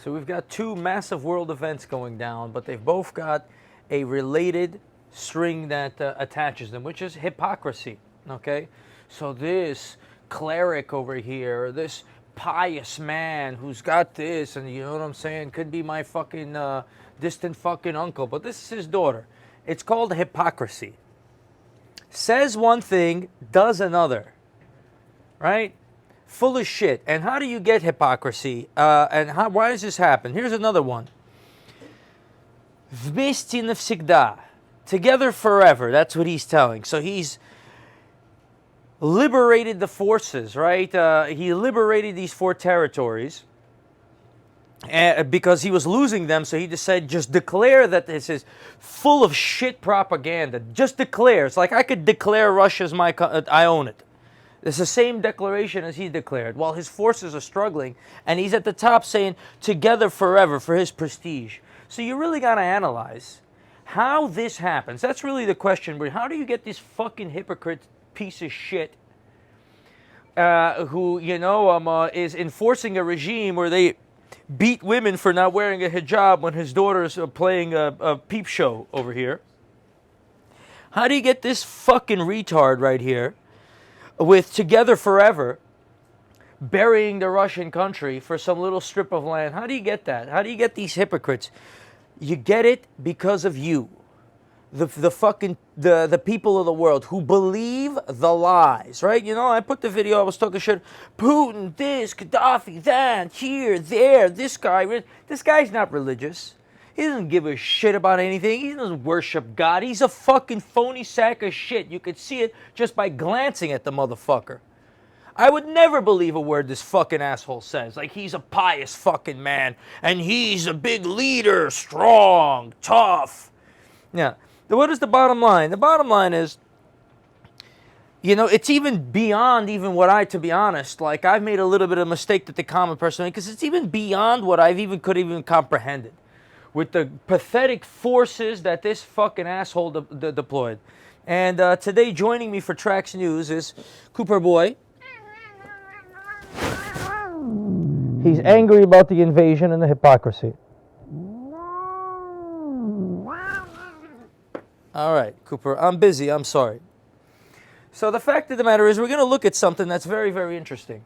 So we've got two massive world events going down, but they've both got a related string that attaches them, which is hypocrisy. Okay? So this cleric over here, this pious man who's got this, and you know what I'm saying, could be my fucking distant fucking uncle, but this is his daughter. It's called hypocrisy. Says one thing, does another. Right? Full of shit. And how do you get hypocrisy? Why does this happen? Here's another one. Вместе навсегда. Together forever. That's what he's telling. So he's liberated the forces, right? He liberated these 4 territories because he was losing them. So he decided just declare that this is full of shit propaganda. Just declare. It's like I could declare Russia's my. I own it. It's the same declaration as he declared. While his forces are struggling, and he's at the top saying, together forever, for his prestige. So you really got to analyze how this happens. That's really the question. But how do you get this fucking hypocrite piece of shit who, is enforcing a regime where they beat women for not wearing a hijab when his daughter's playing a peep show over here? How do you get this fucking retard right here with together forever, burying the Russian country for some little strip of land? How do you get that? How do you get these hypocrites? You get it because of you. The people of the world who believe the lies, right? I put the video, I was talking shit. Putin, this, Gaddafi, that, here, there, this guy's not religious. He doesn't give a shit about anything. He doesn't worship God. He's a fucking phony sack of shit. You could see it just by glancing at the motherfucker. I would never believe a word this fucking asshole says. Like he's a pious fucking man. And he's a big leader, strong, tough. Yeah. What is the bottom line? The bottom line is, it's even beyond to be honest, like I've made a little bit of a mistake that the common person made, because it's even beyond what could even comprehended. With the pathetic forces that this fucking asshole deployed. And today joining me for Trax News is Cooper Boy. He's angry about the invasion and the hypocrisy. All right, Cooper, I'm busy, I'm sorry. So the fact of the matter is we're going to look at something that's very, very interesting.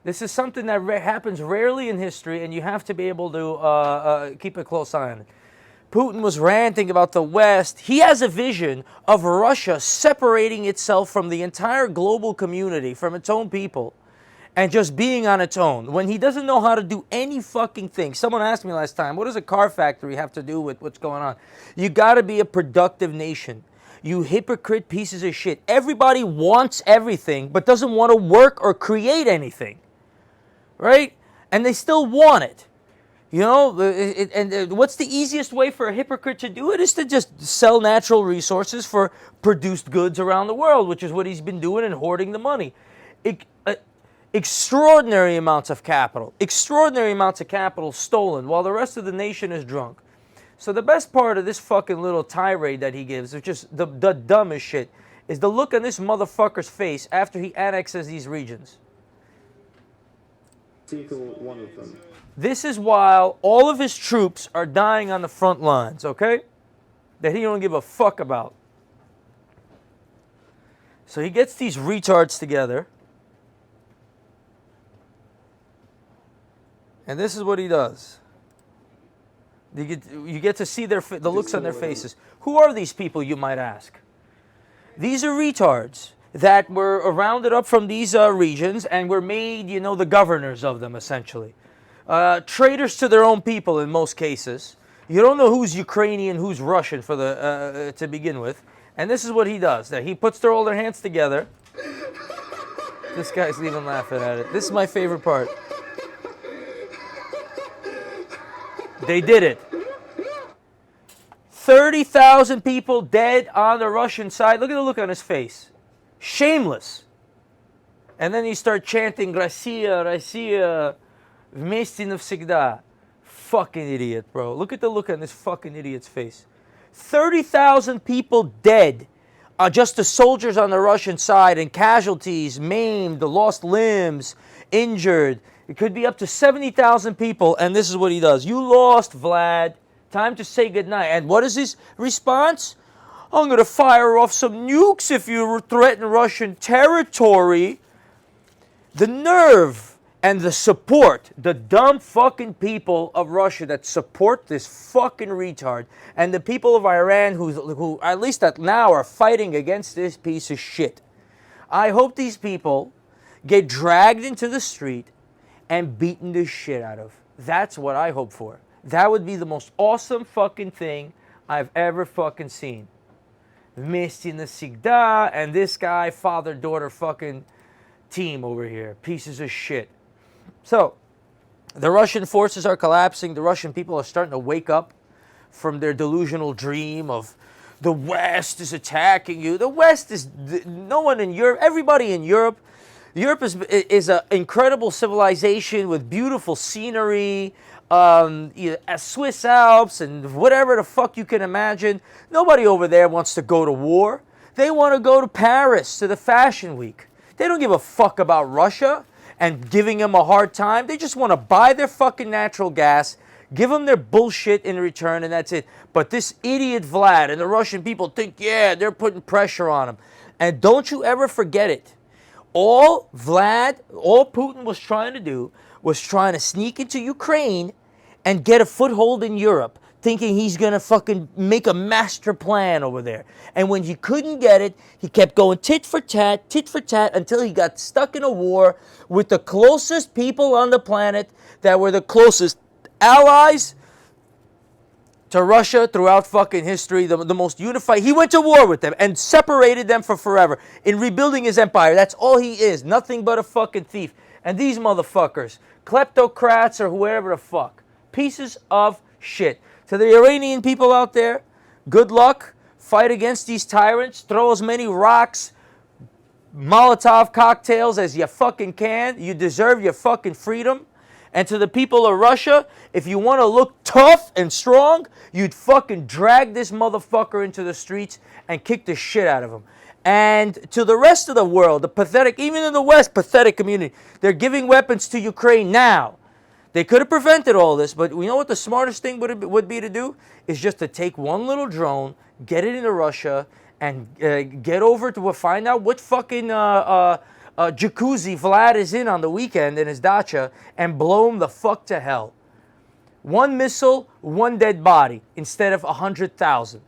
This is something that happens rarely in history, and you have to be able to keep a close eye on it. Putin was ranting about the West. He has a vision of Russia separating itself from the entire global community, from its own people, and just being on its own, when he doesn't know how to do any fucking thing. Someone asked me last time, what does a car factory have to do with what's going on? You got to be a productive nation. You hypocrite pieces of shit. Everybody wants everything, but doesn't want to work or create anything. Right? And they still want it. What's the easiest way for a hypocrite to do it is to just sell natural resources for produced goods around the world, which is what he's been doing and hoarding the money. Extraordinary amounts of capital stolen while the rest of the nation is drunk. So the best part of this fucking little tirade that he gives, which is the dumbest shit, is the look on this motherfucker's face after he annexes these regions. One of them. This is while all of his troops are dying on the front lines, okay? That he don't give a fuck about. So he gets these retards together. And this is what he does. You get to see the looks on their faces. Who are these people, you might ask? These are retards that were rounded up from these regions and were made, the governors of them, essentially. Traitors to their own people in most cases. You don't know who's Ukrainian, who's Russian to begin with. And this is what he does. That he puts all their hands together. This guy's even laughing at it. This is my favorite part. They did it. 30,000 people dead on the Russian side. Look at the look on his face. Shameless. And then you start chanting, Россия, Россия, вместе навсегда. Fucking idiot, bro. Look at the look on this fucking idiot's face. 30,000 people dead. Just the soldiers on the Russian side, and casualties, maimed, lost limbs, injured. It could be up to 70,000 people, and this is what he does. You lost, Vlad. Time to say goodnight. And what is his response? I'm going to fire off some nukes if you threaten Russian territory. The nerve and the support, the dumb fucking people of Russia that support this fucking retard, and the people of Iran who at least at now are fighting against this piece of shit. I hope these people get dragged into the street and beaten the shit out of. That's what I hope for. That would be the most awesome fucking thing I've ever fucking seen. Вместе навсегда, and this guy, father-daughter fucking team over here. Pieces of shit. So, the Russian forces are collapsing. The Russian people are starting to wake up from their delusional dream of the West is attacking you. The West is, no one in Europe, everybody in Europe. Europe is an incredible civilization with beautiful scenery, Swiss Alps and whatever the fuck you can imagine. Nobody over there wants to go to war. They want to go to Paris to the Fashion Week. They don't give a fuck about Russia and giving them a hard time. They just want to buy their fucking natural gas, give them their bullshit in return, and that's it. But this idiot Vlad and the Russian people think, yeah, they're putting pressure on him. And don't you ever forget it. All Putin was trying to do was trying to sneak into Ukraine and get a foothold in Europe, thinking he's going to fucking make a master plan over there. And when he couldn't get it, he kept going tit for tat, until he got stuck in a war with the closest people on the planet that were the closest allies to Russia throughout fucking history, the most unified. He went to war with them and separated them for forever in rebuilding his empire. That's all he is, nothing but a fucking thief. And these motherfuckers, kleptocrats or whoever the fuck, pieces of shit. To the Iranian people out there, good luck. Fight against these tyrants. Throw as many rocks, Molotov cocktails as you fucking can. You deserve your fucking freedom. And to the people of Russia, if you want to look tough and strong, you'd fucking drag this motherfucker into the streets and kick the shit out of him. And to the rest of the world, the pathetic, even in the West, pathetic community, they're giving weapons to Ukraine now. They could have prevented all this, but you know what the smartest thing would be to do? Is just to take one little drone, get it into Russia, and get over to find out what fucking jacuzzi Vlad is in on the weekend in his dacha, and blow him the fuck to hell. One missile, one dead body, instead of 100,000.